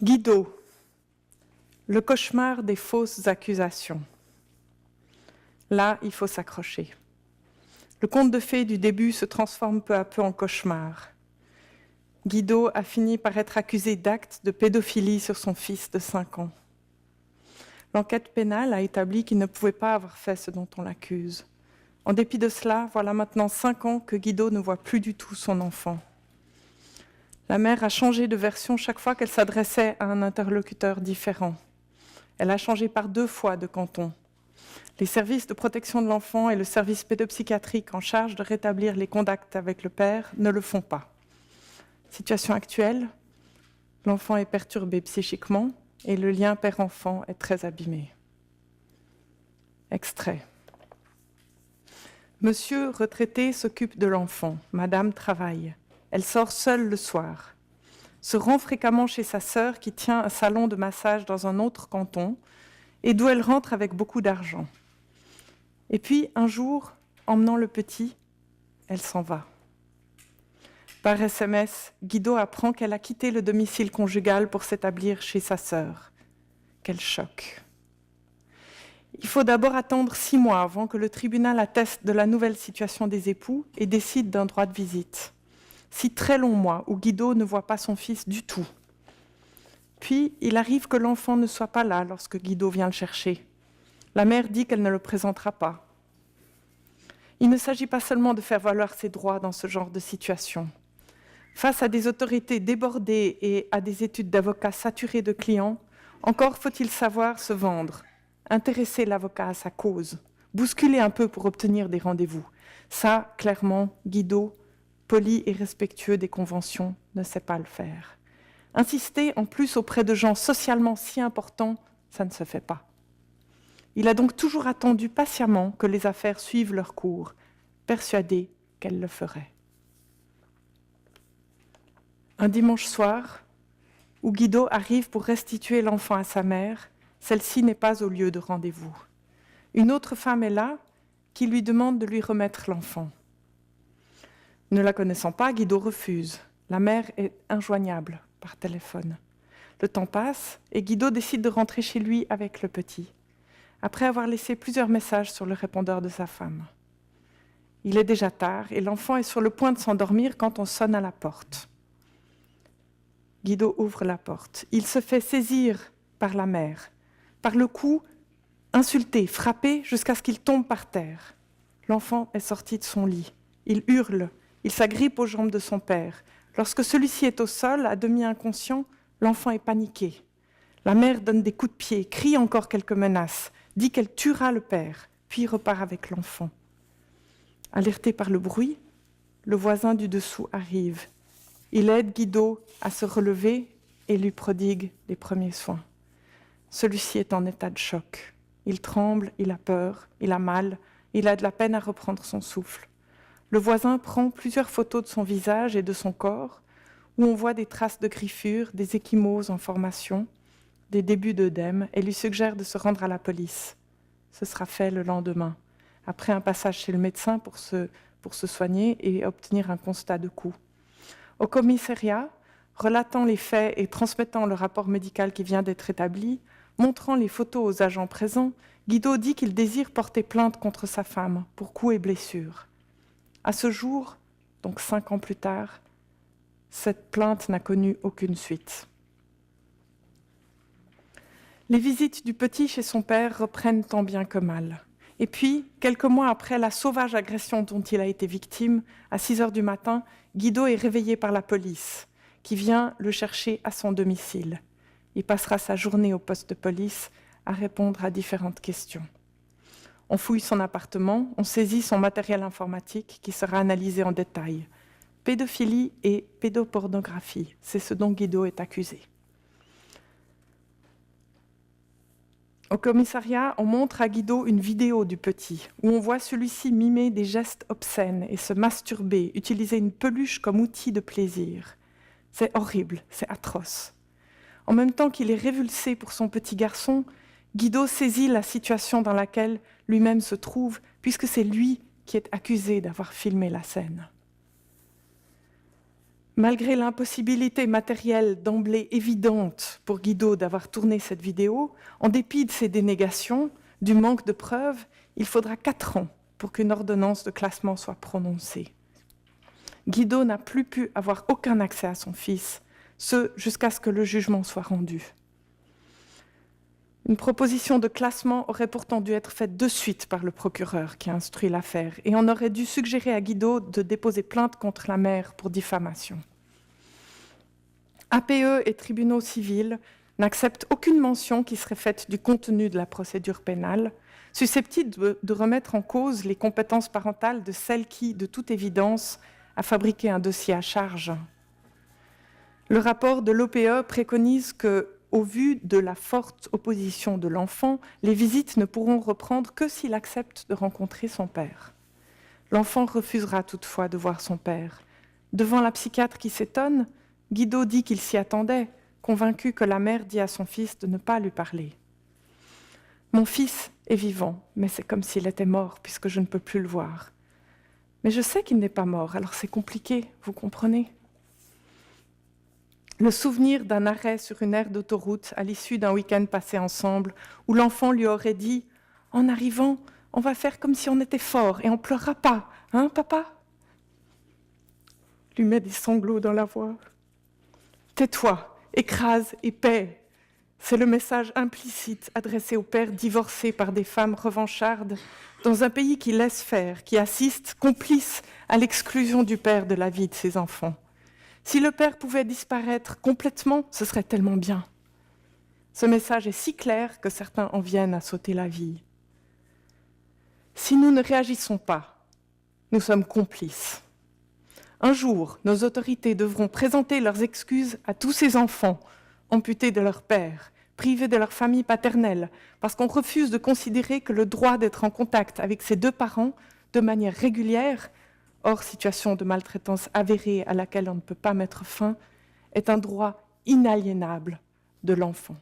Guido, le cauchemar des fausses accusations. Là, il faut s'accrocher. Le conte de fées du début se transforme peu à peu en cauchemar. Guido a fini par être accusé d'actes de pédophilie sur son fils de 5 ans. L'enquête pénale a établi qu'il ne pouvait pas avoir fait ce dont on l'accuse. En dépit de cela, voilà maintenant 5 ans que Guido ne voit plus du tout son enfant. La mère a changé de version chaque fois qu'elle s'adressait à un interlocuteur différent. Elle a changé par 2 fois de canton. Les services de protection de l'enfant et le service pédopsychiatrique en charge de rétablir les contacts avec le père ne le font pas. Situation actuelle, l'enfant est perturbé psychiquement et le lien père-enfant est très abîmé. Extrait. Monsieur retraité s'occupe de l'enfant, madame travaille. Elle sort seule le soir, se rend fréquemment chez sa sœur qui tient un salon de massage dans un autre canton et d'où elle rentre avec beaucoup d'argent. Et puis, un jour, emmenant le petit, elle s'en va. Par SMS, Guido apprend qu'elle a quitté le domicile conjugal pour s'établir chez sa sœur. Quel choc! Il faut d'abord attendre 6 mois avant que le tribunal atteste de la nouvelle situation des époux et décide d'un droit de visite. 6 très longs mois où Guido ne voit pas son fils du tout. Puis, il arrive que l'enfant ne soit pas là lorsque Guido vient le chercher. La mère dit qu'elle ne le présentera pas. Il ne s'agit pas seulement de faire valoir ses droits dans ce genre de situation. Face à des autorités débordées et à des études d'avocats saturées de clients, encore faut-il savoir se vendre, intéresser l'avocat à sa cause, bousculer un peu pour obtenir des rendez-vous. Ça, clairement, Guido, poli et respectueux des conventions, ne sait pas le faire. Insister en plus auprès de gens socialement si importants, ça ne se fait pas. Il a donc toujours attendu patiemment que les affaires suivent leur cours, persuadé qu'elle le ferait. Un dimanche soir, où Guido arrive pour restituer l'enfant à sa mère, celle-ci n'est pas au lieu de rendez-vous. Une autre femme est là, qui lui demande de lui remettre l'enfant. Ne la connaissant pas, Guido refuse. La mère est injoignable par téléphone. Le temps passe et Guido décide de rentrer chez lui avec le petit, après avoir laissé plusieurs messages sur le répondeur de sa femme. Il est déjà tard et l'enfant est sur le point de s'endormir quand on sonne à la porte. Guido ouvre la porte. Il se fait saisir par la mère, par le cou, insulté, frappé jusqu'à ce qu'il tombe par terre. L'enfant est sorti de son lit. Il hurle, il s'agrippe aux jambes de son père. Lorsque celui-ci est au sol, à demi inconscient, l'enfant est paniqué. La mère donne des coups de pied, crie encore quelques menaces, dit qu'elle tuera le père, puis repart avec l'enfant. Alerté par le bruit, le voisin du dessous arrive. Il aide Guido à se relever et lui prodigue les premiers soins. Celui-ci est en état de choc. Il tremble, il a peur, il a mal, il a de la peine à reprendre son souffle. Le voisin prend plusieurs photos de son visage et de son corps, où on voit des traces de griffures, des ecchymoses en formation, des débuts d'œdème, et lui suggère de se rendre à la police. Ce sera fait le lendemain, après un passage chez le médecin pour se soigner et obtenir un constat de coup. Au commissariat, relatant les faits et transmettant le rapport médical qui vient d'être établi, montrant les photos aux agents présents, Guido dit qu'il désire porter plainte contre sa femme pour coups et blessures. À ce jour, donc 5 ans plus tard, cette plainte n'a connu aucune suite. Les visites du petit chez son père reprennent tant bien que mal. Et puis, quelques mois après la sauvage agression dont il a été victime, à 6 heures du matin, Guido est réveillé par la police, qui vient le chercher à son domicile. Il passera sa journée au poste de police à répondre à différentes questions. On fouille son appartement, on saisit son matériel informatique qui sera analysé en détail. Pédophilie et pédopornographie, c'est ce dont Guido est accusé. Au commissariat, on montre à Guido une vidéo du petit, où on voit celui-ci mimer des gestes obscènes et se masturber, utiliser une peluche comme outil de plaisir. C'est horrible, c'est atroce. En même temps qu'il est révulsé pour son petit garçon, Guido saisit la situation dans laquelle lui-même se trouve, puisque c'est lui qui est accusé d'avoir filmé la scène. Malgré l'impossibilité matérielle d'emblée évidente pour Guido d'avoir tourné cette vidéo, en dépit de ses dénégations, du manque de preuves, il faudra 4 ans pour qu'une ordonnance de classement soit prononcée. Guido n'a plus pu avoir aucun accès à son fils, ce jusqu'à ce que le jugement soit rendu. Une proposition de classement aurait pourtant dû être faite de suite par le procureur qui a instruit l'affaire et on aurait dû suggérer à Guido de déposer plainte contre la mère pour diffamation. APE et tribunaux civils n'acceptent aucune mention qui serait faite du contenu de la procédure pénale, susceptible de remettre en cause les compétences parentales de celle qui, de toute évidence, a fabriqué un dossier à charge. Le rapport de l'OPE préconise que, au vu de la forte opposition de l'enfant, les visites ne pourront reprendre que s'il accepte de rencontrer son père. L'enfant refusera toutefois de voir son père. Devant la psychiatre qui s'étonne, Guido dit qu'il s'y attendait, convaincu que la mère dit à son fils de ne pas lui parler. « Mon fils est vivant, mais c'est comme s'il était mort puisque je ne peux plus le voir. Mais je sais qu'il n'est pas mort, alors c'est compliqué, vous comprenez ?» Le souvenir d'un arrêt sur une aire d'autoroute à l'issue d'un week-end passé ensemble, où l'enfant lui aurait dit « En arrivant, on va faire comme si on était fort et on ne pleurera pas, hein, papa ?» lui met des sanglots dans la voix. « Tais-toi, écrase et paie !» C'est le message implicite adressé aux pères divorcés par des femmes revanchardes dans un pays qui laisse faire, qui assiste, complice à l'exclusion du père de la vie de ses enfants. Si le père pouvait disparaître complètement, ce serait tellement bien. Ce message est si clair que certains en viennent à sauter la vie. Si nous ne réagissons pas, nous sommes complices. Un jour, nos autorités devront présenter leurs excuses à tous ces enfants amputés de leur père, privés de leur famille paternelle, parce qu'on refuse de considérer que le droit d'être en contact avec ses 2 parents de manière régulière, hors situation de maltraitance avérée à laquelle on ne peut pas mettre fin, est un droit inaliénable de l'enfant.